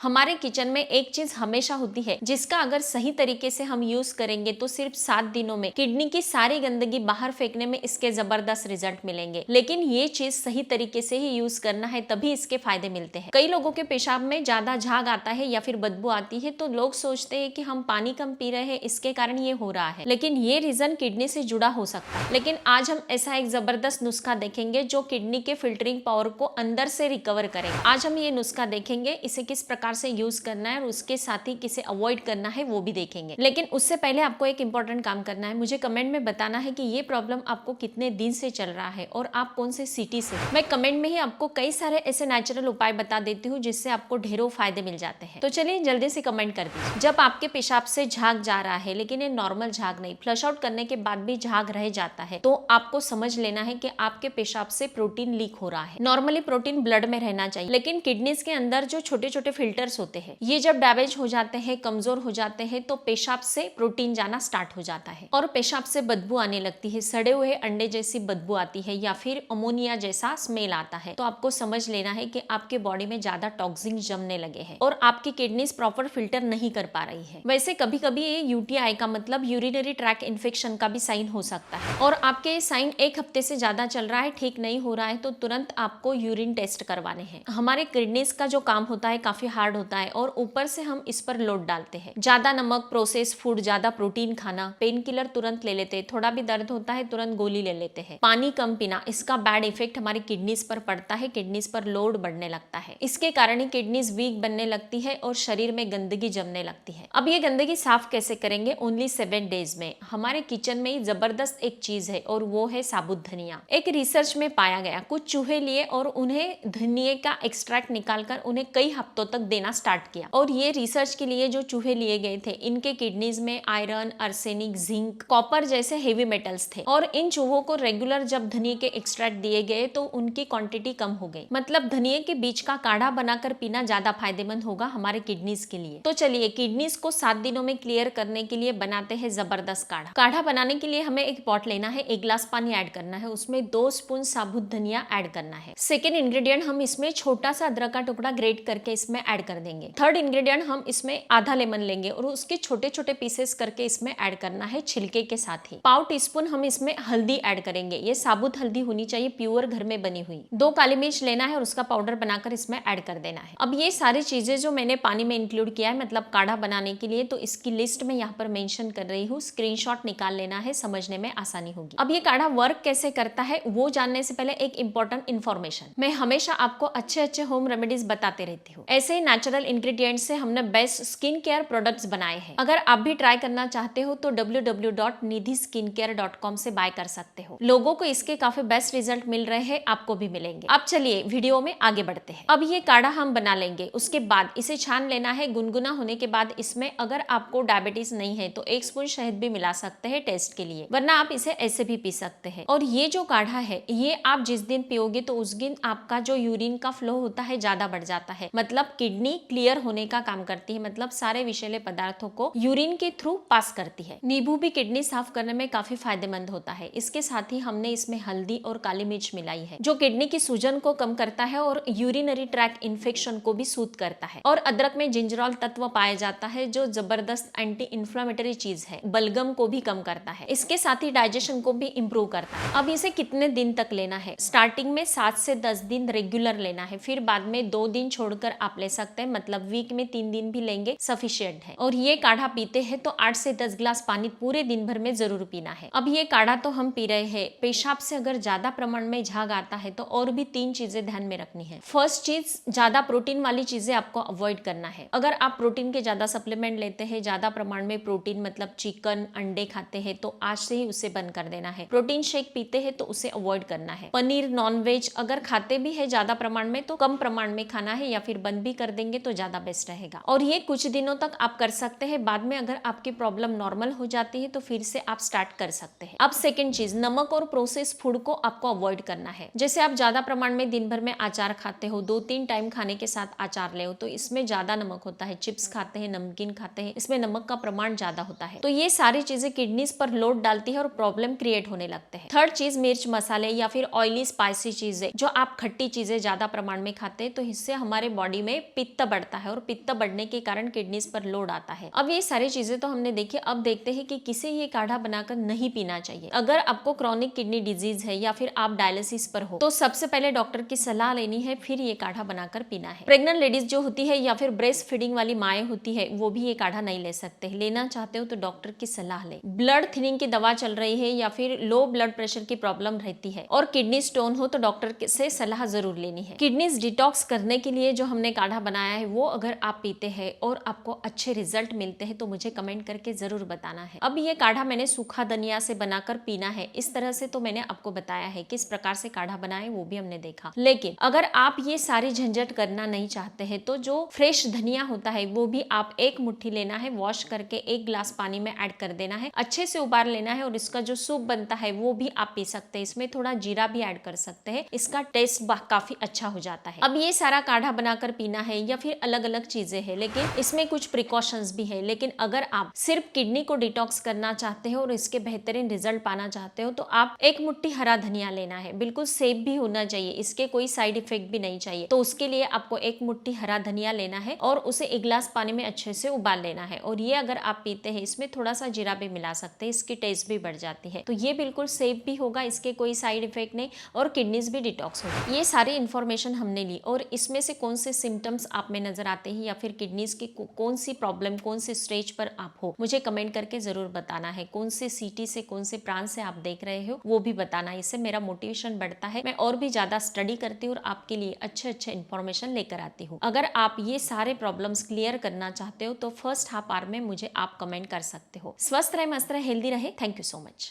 हमारे किचन में एक चीज हमेशा होती है जिसका अगर सही तरीके से हम यूज करेंगे तो सिर्फ 7 दिनों में किडनी की सारी गंदगी बाहर फेंकने में इसके जबरदस्त रिजल्ट मिलेंगे। लेकिन ये चीज सही तरीके से ही यूज करना है, तभी इसके फायदे मिलते हैं। कई लोगों के पेशाब में ज्यादा झाग आता है या फिर बदबू आती है तो लोग सोचते हैं कि हम पानी कम पी रहे हैं इसके कारण ये हो रहा है, लेकिन ये रीजन किडनी से जुड़ा हो सकता है। लेकिन आज हम ऐसा एक जबरदस्त नुस्खा देखेंगे जो किडनी के फिल्टरिंग पावर को अंदर से रिकवर करेगा। आज हम ये नुस्खा देखेंगे, इसे किस प्रकार से यूज करना है और उसके साथ ही किसे अवॉइड करना है वो भी देखेंगे। लेकिन उससे पहले आपको एक इंपॉर्टेंट काम करना है, मुझे कमेंट में बताना है कि ये प्रॉब्लम आपको कितने दिन से चल रहा है और आप कौन से सिटी से। मैं कमेंट में ही आपको कई सारे ऐसे नेचुरल उपाय बता देती हूँ जिससे आपको ढेरों फायदे मिल जाते हैं। तो चलिए जल्दी से कमेंट कर दीजिए। जब आपके पेशाब से झाग जा रहा है लेकिन ये नॉर्मल झाग नहीं, फ्लश आउट करने के बाद भी झाग रह जाता है, तो आपको समझ लेना है कि आपके पेशाब से प्रोटीन लीक हो रहा है। नॉर्मली प्रोटीन ब्लड में रहना चाहिए, लेकिन किडनीज के अंदर जो छोटे छोटे फिल्टर्स होते हैं ये जब डैमेज हो जाते हैं, कमजोर हो जाते हैं, तो पेशाब से प्रोटीन जाना स्टार्ट हो जाता है और पेशाब से बदबू आने लगती है। सड़े हुए अंडे जैसी बदबू आती है या फिर अमोनिया जैसा स्मेल आता है। तो आपको समझ लेना है कि आपके बॉडी में ज्यादा टॉक्सिन जमने लगे हैं और आपकी किडनीज प्रॉपर फिल्टर नहीं कर पा रही है। वैसे कभी कभी ये यूटीआई का मतलब यूरिनरी ट्रैक इन्फेक्शन का भी साइन हो सकता है और आपके ये साइन एक हफ्ते से ज्यादा चल रहा है, ठीक नहीं हो रहा है, तो तुरंत आपको यूरिन टेस्ट करवाने हैं। हमारे किडनीज का जो काम होता है काफी हार्ड होता है और ऊपर से हम इस पर लोड डालते हैं। ज्यादा नमक, प्रोसेस फूड, ज्यादा प्रोटीन खाना, पेन किलर तुरंत ले लेते हैं, थोड़ा भी दर्द होता है तुरंत गोली ले लेते हैं, पानी कम पीना, इसका बैड इफेक्ट हमारी किडनीज पर पड़ता है। किडनीज पर लोड बढ़ने लगता है, इसके कारण ही किडनीज वीक बनने लगती है और शरीर में गंदगी जमने लगती है। अब ये गंदगी साफ कैसे करेंगे? ओनली 7 डेज में। हमारे किचन में जबरदस्त एक चीज है और वो है साबुत धनिया। एक रिसर्च में पाया गया, कुछ चूहे लिए और उन्हें धनिये का एक्सट्रैक्ट निकालकर उन्हें कई हफ्तों तक देना स्टार्ट किया और ये रिसर्च के लिए जो चूहे लिए गए थे इनके किडनीज में आयरन, आर्सेनिक, जिंक, कॉपर जैसे हेवी मेटल्स थे और इन चूहों को रेगुलर जब धनिये के एक्सट्रैक्ट दिए गए तो उनकी क्वांटिटी कम हो गई। मतलब धनिये के बीज का काढ़ा बनाकर पीना ज्यादा फायदेमंद होगा हमारे किडनीज के लिए। तो चलिए किडनीज को 7 दिनों में क्लियर करने के लिए बनाते हैं जबरदस्त काढ़ा। काढ़ा बनाने के लिए हमें एक पॉट लेना है, 1 गिलास पानी ऐड करना है, उसमें 2 स्पून साबुत धनिया ऐड करना है। सेकेंड इंग्रेडिएंट हम इसमें छोटा सा अदरक का टुकड़ा ग्रेट करके इसमें ऐड कर देंगे। थर्ड इंग्रेडिएंट हम इसमें आधा लेमन लेंगे और उसके छोटे छोटे पीसेस करके इसमें ऐड करना है छिलके के साथ ही। पाव टीस्पून हम इसमें हल्दी ऐड करेंगे, ये साबुत हल्दी होनी चाहिए, प्योर घर में बनी हुई। 2 काली मिर्च लेना है और उसका पाउडर बनाकर इसमें ऐड कर देना है। अब ये सारी चीजें जो मैंने पानी में इंक्लूड किया है मतलब काढ़ा बनाने के लिए, तो इसकी लिस्ट में यहाँ पर मेंशन कर रही हूँ, स्क्रीनशॉट निकाल लेना है, समझने में आसानी होगी। अब ये काढ़ा वर्क कैसे करता है वो जानने से पहले एक इंपॉर्टेंट इन्फॉर्मेशन, मैं हमेशा आपको अच्छे अच्छे होम रेमेडीज बताते रहती हूँ। ऐसे ही नेचुरल इंग्रेडिएंट्स से हमने बेस्ट स्किन केयर प्रोडक्ट्स बनाए हैं। अगर आप भी ट्राई करना चाहते हो तो www.nidhiskincare.com से बाय कर सकते हो। लोगों को इसके काफी बेस्ट रिजल्ट मिल रहे हैं, आपको भी मिलेंगे। अब चलिए वीडियो में आगे बढ़ते हैं। अब ये काढ़ा हम बना लेंगे, उसके बाद इसे छान लेना है। गुनगुना होने के बाद इसमें अगर आपको डायबिटीज नहीं है तो 1 स्पून शहद भी मिला सकते हैं टेस्ट के लिए, वरना आप इसे ऐसे भी पी सकते हैं। और ये जो काढ़ा है ये आप जिस दिन पियोगे तो उस दिन आपका जो यूरिन का फ्लो होता है ज्यादा बढ़ जाता है, मतलब किडनी क्लियर होने का काम करती है, मतलब सारे विषैले पदार्थों को यूरिन के थ्रू पास करती है। नींबू भी किडनी साफ करने में काफी फायदेमंद होता है। इसके साथ ही हमने इसमें हल्दी और काली मिर्च मिलाई है जो किडनी की सूजन को कम करता है और यूरिनरी ट्रैक इन्फेक्शन को भी सूद करता है। और अदरक में जिंजरोल तत्व पाया जाता है जो जबरदस्त एंटी इंफ्लेमेटरी चीज है, बलगम को भी कम करता है, इसके साथ ही डाइजेशन को भी इम्प्रूव करता है। अब इसे कितने दिन तक लेना है? स्टार्टिंग में 7 से 10 दिन रेगुलर लेना है, फिर बाद में 2 दिन छोड़कर आप ले सकते हैं, मतलब वीक में 3 दिन भी लेंगे सफिशिएंट है। और ये काढ़ा पीते हैं तो 8 से 10 गिलास पानी पूरे दिन भर में जरूर पीना है। अब ये काढ़ा तो हम पी रहे हैं, पेशाब से अगर ज्यादा प्रमाण में झाग आता है तो और भी 3 चीजें ध्यान में रखनी है। फर्स्ट चीज, ज्यादा प्रोटीन वाली चीजें आपको अवॉइड करना है। अगर आप प्रोटीन के ज्यादा सप्लीमेंट लेते हैं, ज्यादा प्रमाण में प्रोटीन मतलब चिकन, अंडे खाते हैं तो आज से ही उसे बंद कर देना है। प्रोटीन शेक पीते हैं तो उसे अवॉइड करना है। पनीर, नॉनवेज अगर खाते भी है ज्यादा प्रमाण में तो कम प्रमाण में खाना है या फिर बंद भी कर देंगे तो ज्यादा बेस्ट रहेगा। और ये कुछ दिनों तक आप कर सकते हैं, बाद में अगर आपकी प्रॉब्लम नॉर्मल हो जाती है तो फिर से आप स्टार्ट कर सकते हैं। अब सेकंड चीज, नमक और प्रोसेस फूड को आपको अवॉइड करना है। जैसे आप ज्यादा प्रमाण में दिन भर में अचार खाते हो, 2-3 टाइम खाने के साथ अचार ले हो तो इसमें ज्यादा नमक होता है। चिप्स खाते हैं, नमकीन खाते हैं, इसमें नमक का प्रमाण ज्यादा होता है। तो ये सारी चीजें किडनीज पर लोड डालती है और प्रॉब्लम क्रिएट होने लगते हैं। थर्ड चीज, मिर्च मसाले या फिर ऑयली स्पाइसी चीजें, जो आप खट्टी चीजें ज्यादा प्रमाण में खाते हैं तो इससे हमारे बॉडी में पित्त पित्त बढ़ता है और पित्त बढ़ने के कारण किडनीज पर लोड आता है। अब ये सारी चीजें तो हमने देखी, अब देखते हैं कि किसे ये काढ़ा बनाकर नहीं पीना चाहिए। अगर आपको क्रॉनिक किडनी डिजीज है या फिर आप डायलिसिस पर हो तो सबसे पहले डॉक्टर की सलाह लेनी है, फिर ये काढ़ा बनाकर पीना है। प्रेग्नेंट लेडीज जो होती है या फिर ब्रेस्ट फीडिंग वाली माएँ होती है वो भी ये काढ़ा नहीं ले सकते। लेना चाहते हो तो डॉक्टर की सलाह लें। ब्लड थिनिंग की दवा चल रही है या फिर लो ब्लड प्रेशर की प्रॉब्लम रहती है और किडनी स्टोन हो तो डॉक्टर से सलाह जरूर लेनी है। किडनीज डिटॉक्स करने के लिए जो हमने काढ़ा बनाया है वो अगर आप पीते हैं और आपको अच्छे रिजल्ट मिलते हैं तो मुझे कमेंट करके जरूर बताना है। अब ये काढ़ा मैंने सूखा धनिया से बनाकर पीना है, इस तरह से तो मैंने आपको बताया है किस प्रकार से काढ़ा बनाए वो भी हमने देखा। लेकिन अगर आप ये सारी झंझट करना नहीं चाहते हैं तो जो फ्रेश धनिया होता है वो भी आप एक मुट्ठी लेना है, वॉश करके 1 गिलास पानी में ऐड कर देना है, अच्छे से उबाल लेना है और इसका जो सूप बनता है वो भी आप पी सकते हैं। इसमें थोड़ा जीरा भी ऐड कर सकते हैं, इसका टेस्ट काफी अच्छा हो जाता है। अब ये सारा काढ़ा बनाकर पीना है या फिर अलग अलग चीजें हैं, लेकिन इसमें कुछ प्रिकॉशंस भी है। लेकिन अगर आप सिर्फ किडनी को डिटॉक्स करना चाहते हो और इसके बेहतरीन रिजल्ट पाना चाहते हो तो आप 1 मुट्ठी हरा धनिया लेना है, बिल्कुल सेफ भी होना चाहिए, इसके कोई साइड इफेक्ट भी नहीं चाहिए। तो उसके लिए आपको 1 मुट्ठी हरा धनिया लेना है और उसे 1 गिलास पानी में अच्छे से उबाल लेना है। और ये अगर आप पीते हैं इसमें थोड़ा सा जीरा भी मिला सकते हैं, इसकी टेस्ट भी बढ़ जाती है। तो ये बिल्कुल सेफ भी होगा, इसके कोई साइड इफेक्ट नहीं और किडनीज भी डिटॉक्स होगी। ये सारी इंफॉर्मेशन हमने ली और इसमें से कौन से सिम्टम्स आप में नजर आते हैं या फिर किडनीज की कौन सी प्रॉब्लम कौन से स्टेज पर आप हो मुझे कमेंट करके जरूर बताना है। कौन से सिटी से कौन से प्रांत से आप देख रहे हो वो भी बताना, इससे मेरा मोटिवेशन बढ़ता है, मैं और भी ज्यादा स्टडी करती हूँ और आपके लिए अच्छे अच्छे इन्फॉर्मेशन लेकर आती हूँ। अगर आप ये सारे प्रॉब्लम्स क्लियर करना चाहते हो तो फर्स्ट हाफ आवर में मुझे आप कमेंट कर सकते हो। स्वस्थ रहे, मस्त रहे, हेल्दी रहे। Thank you so much.